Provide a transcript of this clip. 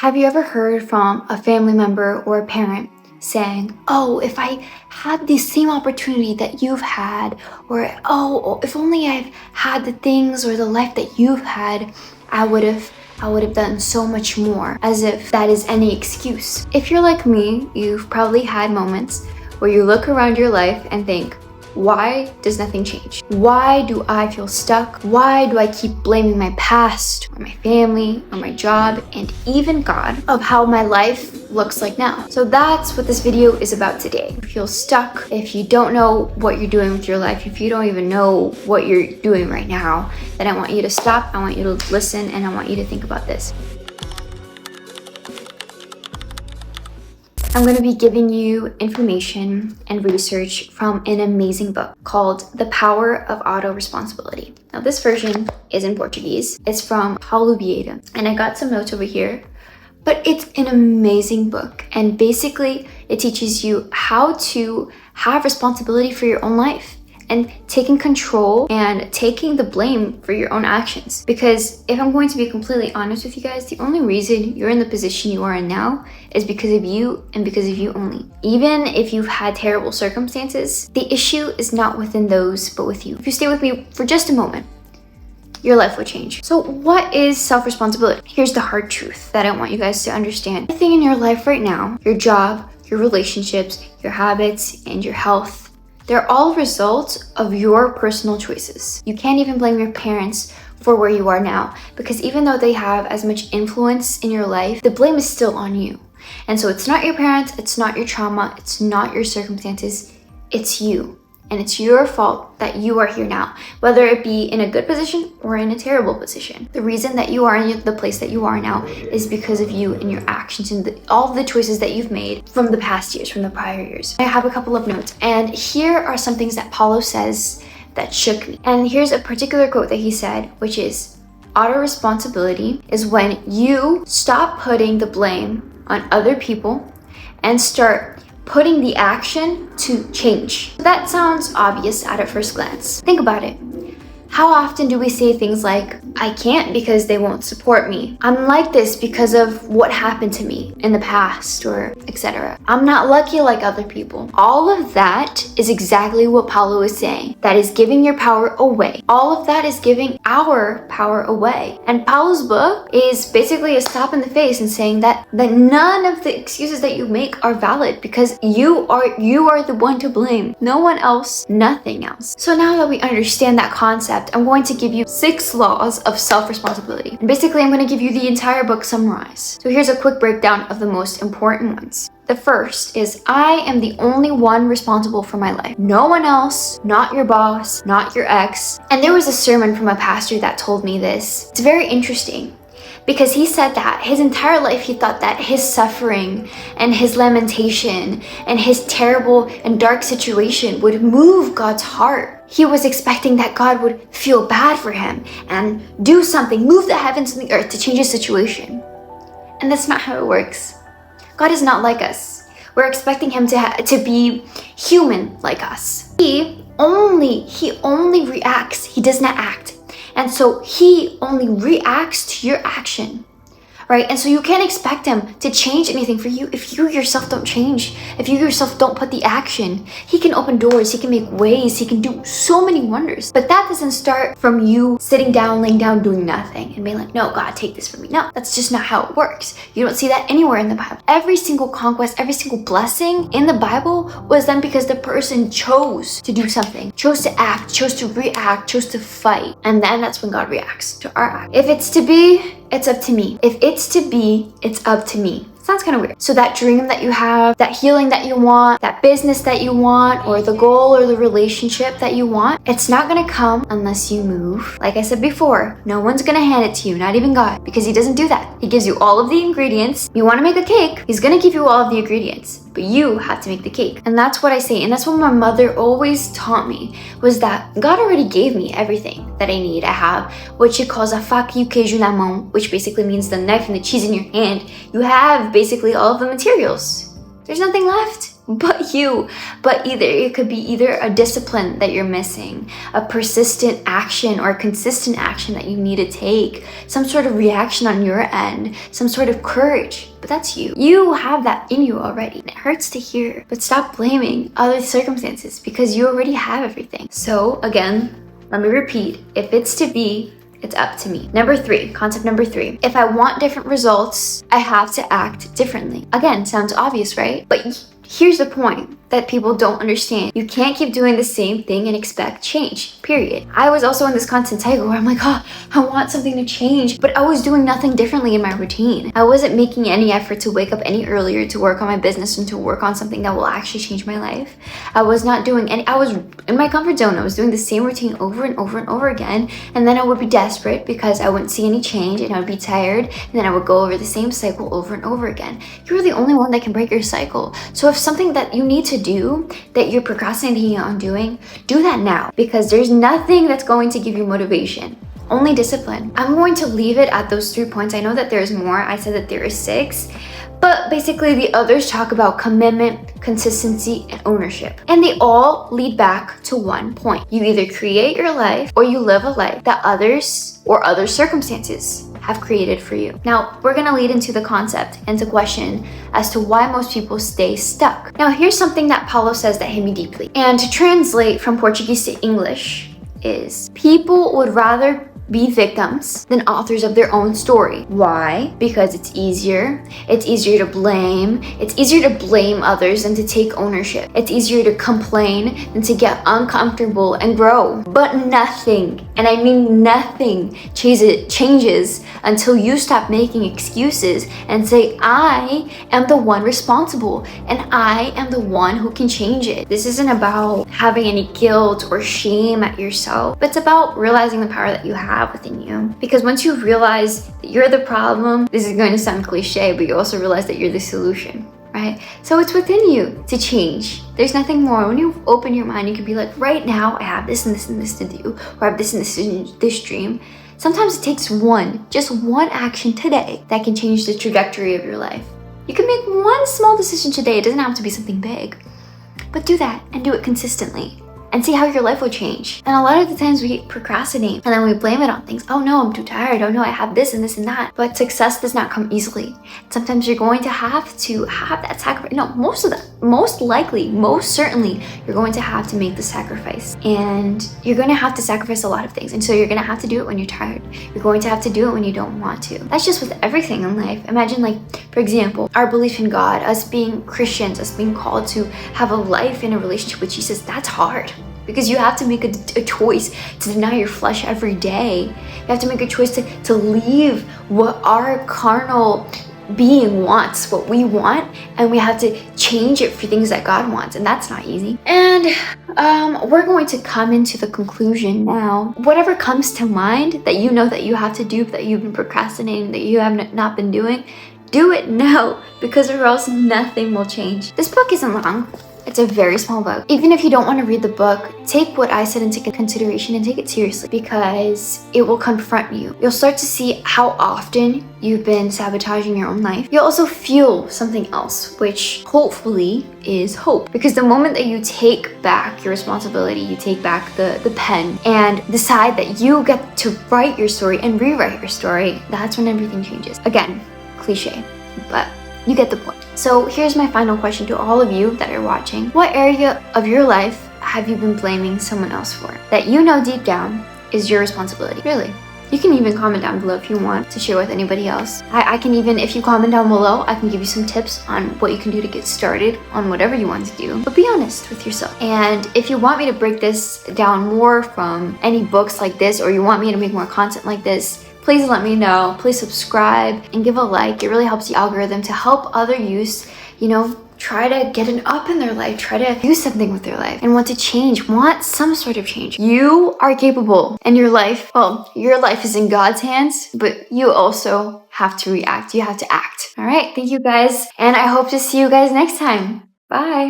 Have you ever heard from a family member or a parent saying, oh, if I had the same opportunity that you've had, or oh, if only I've had the things or the life that you've had, I would have done so much more, as if that is any excuse. If you're like me, you've probably had moments where you look around your life and think, why does nothing change? Why do I feel stuck? Why do I keep blaming my past or my family or my job and even God of how my life looks like now? So that's what this video is about today. If you feel stuck, if you don't know what you're doing with your life, if you don't even know what you're doing right now, then I want you to stop, I want you to listen, and I want you to think about this. I'm going to be giving you information and research from an amazing book called The Power of Auto-Responsibility. Now, this version is in Portuguese. It's from Paulo Vieira, and I got some notes over here, but it's an amazing book. And basically, it teaches you how to have responsibility for your own life and taking control and taking the blame for your own actions. Because if I'm going to be completely honest with you guys, the only reason you're in the position you are in now is because of you and because of you only. Even if you've had terrible circumstances, the issue is not within those, but with you. If you stay with me for just a moment, your life will change. So what is self-responsibility? Here's the hard truth that I want you guys to understand. Everything in your life right now, your job, your relationships, your habits, and your health, they're all results of your personal choices. You can't even blame your parents for where you are now, because even though they have as much influence in your life, the blame is still on you. And so it's not your parents, it's not your trauma, it's not your circumstances, it's you. And it's your fault that you are here now, whether it be in a good position or in a terrible position. The reason that you are in the place that you are now is because of you and your actions and all the choices that you've made from the past years, from the prior years. I have a couple of notes, and here are some things that Paulo says that shook me. And here's a particular quote that he said, which is, auto-responsibility is when you stop putting the blame on other people and start putting the action to change. That sounds obvious at a first glance. Think about it. How often do we say things like, I can't because they won't support me. I'm like this because of what happened to me in the past, or etc. I'm not lucky like other people. All of that is exactly what Paulo is saying. That is giving your power away. All of that is giving our power away. And Paulo's book is basically a slap in the face and saying that none of the excuses that you make are valid, because you are the one to blame. No one else, nothing else. So now that we understand that concept, I'm going to give you 6 laws of self-responsibility. And basically, I'm going to give you the entire book summarized. So here's a quick breakdown of the most important ones. The first is, I am the only one responsible for my life. No one else, not your boss, not your ex. And there was a sermon from a pastor that told me this. It's very interesting, because he said that his entire life he thought that his suffering and his lamentation and his terrible and dark situation would move God's heart. He was expecting that God would feel bad for him and do something, move the heavens and the earth to change his situation. And that's not how it works. God is not like us. We're expecting him to be human like us. He only reacts, he does not act. And so he only reacts to your action, right? And so you can't expect him to change anything for you if you yourself don't change, if you yourself don't put the action. He can open doors, he can make ways, he can do so many wonders. But that doesn't start from you sitting down, laying down, doing nothing and being like, no, God, take this from me. No, that's just not how it works. You don't see that anywhere in the Bible. Every single conquest, every single blessing in the Bible was done because the person chose to do something, chose to act, chose to react, chose to fight. And then that's when God reacts to our act. If it's to be, it's up to me. If it's to be, it's up to me. Sounds kind of weird. So that dream that you have, that healing that you want, that business that you want, or the goal or the relationship that you want, it's not gonna come unless you move. Like I said before, no one's gonna hand it to you, not even God, because he doesn't do that. He gives you all of the ingredients. You wanna make a cake, he's gonna give you all of the ingredients, but you have to make the cake. And that's what I say, and that's what my mother always taught me, was that God already gave me everything that I need. I have what she calls a faca e o queijo na mão, which basically means the knife and the cheese in your hand. You have basically all of the materials. There's nothing left. but you. But it could be either a discipline that you're missing, a persistent action or a consistent action that you need to take, some sort of reaction on your end, some sort of courage. But that's you. You have that in you already. It hurts to hear, but stop blaming other circumstances because you already have everything. So again, let me repeat, if it's to be, it's up to me. Concept number 3. If I want different results, I have to act differently. Again, sounds obvious, right? But here's the point that people don't understand. You can't keep doing the same thing and expect change, period. I was also in this constant cycle where I'm like, oh, I want something to change, but I was doing nothing differently in my routine. I wasn't making any effort to wake up any earlier to work on my business and to work on something that will actually change my life. I was not doing any, I was in my comfort zone. I was doing the same routine over and over and over again. And then I would be desperate because I wouldn't see any change and I would be tired. And then I would go over the same cycle over and over again. You're the only one that can break your cycle. So if something that you need to do that you're procrastinating on doing, do that now, because there's nothing that's going to give you motivation, only discipline. I'm going to leave it at those 3 points. I know that there's more. I said that there is 6, but basically the others talk about commitment, consistency, and ownership. And they all lead back to one point. You either create your life or you live a life that others or other circumstances have created for you. Now, we're gonna lead into the concept and to question as to why most people stay stuck. Now, here's something that Paulo says that hit me deeply. And to translate from Portuguese to English is, people would rather be victims than authors of their own story. Why? Because it's easier. It's easier to blame. It's easier to blame others than to take ownership. It's easier to complain than to get uncomfortable and grow. But nothing, and I mean nothing, changes until you stop making excuses and say, I am the one responsible and I am the one who can change it. This isn't about having any guilt or shame at yourself, but it's about realizing the power that you have within you. Because once you realize that you're the problem, this is going to sound cliche, but you also realize that you're the solution, right? So it's within you to change. There's nothing more. When you open your mind, you can be like, right now I have this and this and this to do, or I have this and this dream. Sometimes it takes just one action today that can change the trajectory of your life. You can make one small decision today. It doesn't have to be something big, but do that and do it consistently. And see how your life will change. And a lot of the times we procrastinate and then we blame it on things. Oh no, I'm too tired. Oh no, I have this and this and that. But success does not come easily. Sometimes you're going to have that sacrifice. No, most certainly, you're going to have to make the sacrifice. And you're going to have to sacrifice a lot of things. And so you're going to have to do it when you're tired. You're going to have to do it when you don't want to. That's just with everything in life. Imagine, like, for example, our belief in God, us being Christians, us being called to have a life in a relationship with Jesus. That's hard. Because you have to make a choice to deny your flesh every day. You have to make a choice to leave what our carnal being wants, what we want, and we have to change it for things that God wants, and that's not easy. And we're going to come into the conclusion now. Whatever comes to mind that you know that you have to do, that you've been procrastinating, that you have not been doing, do it now, because or else nothing will change. This book isn't long. It's a very small book. Even if you don't want to read the book, take what I said into consideration and take it seriously, because it will confront you. You'll start to see how often you've been sabotaging your own life. You'll also feel something else, which hopefully is hope. Because the moment that you take back your responsibility, you take back the pen and decide that you get to write your story and rewrite your story, that's when everything changes. Again, cliche, but you get the point. So here's my final question to all of you that are watching. What area of your life have you been blaming someone else for that you know deep down is your responsibility? Really? You can even comment down below if you want to share with anybody else. I can even, if you comment down below, I can give you some tips on what you can do to get started on whatever you want to do. But be honest with yourself. And if you want me to break this down more from any books like this, or you want me to make more content like this, please let me know. Please subscribe and give a like. It really helps the algorithm to help other youths, try to get an up in their life, try to do something with their life and want to change, want some sort of change. You are capable, and your life is in God's hands, but you also have to react. You have to act. All right. Thank you guys. And I hope to see you guys next time. Bye.